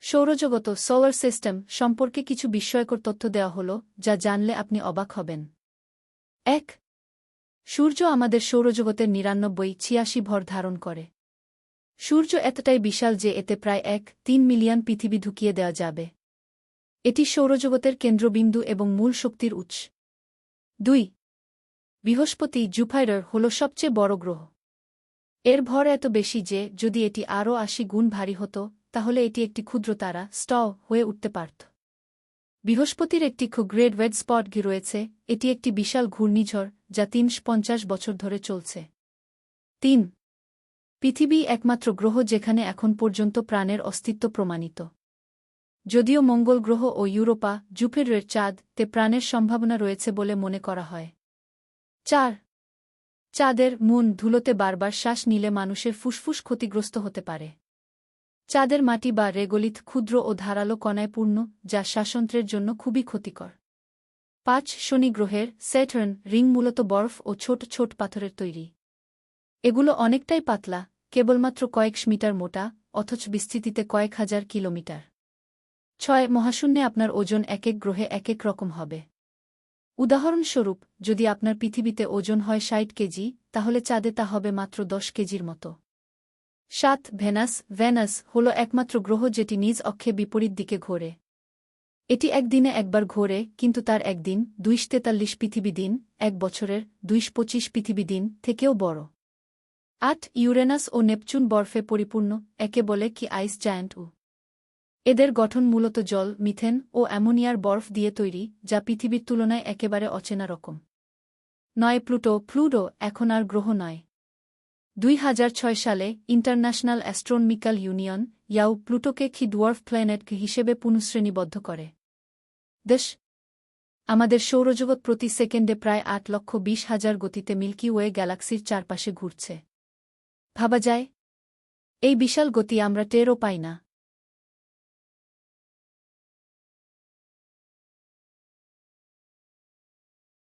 সৌরজগৎ solar system সম্পর্কে কিছু বিস্ময়কর তথ্য দেওয়া হল যা জানলে আপনি অবাক হবেন। ১. সূর্য আমাদের সৌরজগতের ৯৯-৮৬ ভর ধারণ করে। সূর্য এতটাই বিশাল যে এতে প্রায় ১.৩ মিলিয়ন পৃথিবী ঢুকিয়ে দেওয়া যাবে। এটি সৌরজগতের কেন্দ্রবিন্দু এবং মূল শক্তির উৎস। ২. বৃহস্পতি জুপিটার হল সবচেয়ে বড় গ্রহ। এর ভর এত বেশি যে যদি এটি আরও ৮০ গুণ ভারী হতো তাহলে এটি একটি ক্ষুদ্র তারা হয়ে উঠতে পারত। বৃহস্পতির একটি গ্রেট রেড স্পট রয়েছে, এটি একটি বিশাল ঘূর্ণিঝড় যা ৩৫০ বছর ধরে চলছে। ৩. পৃথিবী একমাত্র গ্রহ যেখানে এখন পর্যন্ত প্রাণের অস্তিত্ব প্রমাণিত। যদিও মঙ্গল গ্রহ ও ইউরোপা জুপিটারের চাঁদতে প্রাণের সম্ভাবনা রয়েছে বলে মনে করা হয়। ৪. চাঁদের মুন ধুলোতে বারবার শ্বাস নিলে মানুষের ফুসফুস ক্ষতিগ্রস্ত হতে পারে। চাঁদের মাটি বা রেগলিথ ক্ষুদ্র ও ধারালো কণায় পূর্ণ, যা শ্বাসন্ত্রের জন্য খুবই ক্ষতিকর। ৫. শনি গ্রহের স্যাটার্ন রিং মূলত বরফ ও ছোট ছোট পাথরের তৈরি। এগুলো অনেকটাই পাতলা, কেবলমাত্র কয়েক মিটার মোটা, অথচ বিস্তৃতিতে কয়েক হাজার কিলোমিটার। ৬. মহাশূন্যে আপনার ওজন একেক গ্রহে একেক রকম হবে। উদাহরণস্বরূপ, যদি আপনার পৃথিবীতে ওজন হয় ৬০ কেজি, তাহলে চাঁদে তা হবে মাত্র ১০ কেজির মতো। ৭. ভেনাস হল একমাত্র গ্রহ যেটি নিজ অক্ষে বিপরীত দিকে ঘোরে। এটি একদিনে একবার ঘোরে, কিন্তু তার একদিন ২৪৩ পৃথিবী দিন, এক বছরের ২২৫ পৃথিবী দিন থেকেও বড়। ৮. ইউরেনাস ও নেপচুন বরফে পরিপূর্ণ, একে বলে কি আইস জায়ান্ট। এদের গঠন মূলত জল, মিথেন ও অ্যামোনিয়ার বরফ দিয়ে তৈরি, যা পৃথিবীর তুলনায় একেবারে অচেনা রকম। ৯. প্লুটো এখন আর গ্রহ নয়। ২০০৬ সালে ইন্টারন্যাশনাল অ্যাস্ট্রোনমিক্যাল ইউনিয়ন ইয়াও প্লুটোকে ডোয়ার্ফ প্ল্যানেট হিসেবে পুনঃশ্রেণীবদ্ধ করে। আমাদের সৌরজগৎ প্রতি সেকেন্ডে প্রায় ৮,২০,০০০ গতিতে মিল্কি ওয়ে গ্যালাক্সির চারপাশে ঘুরছে। ভাবা যায়? এই বিশাল গতি আমরা টেরও পাই না।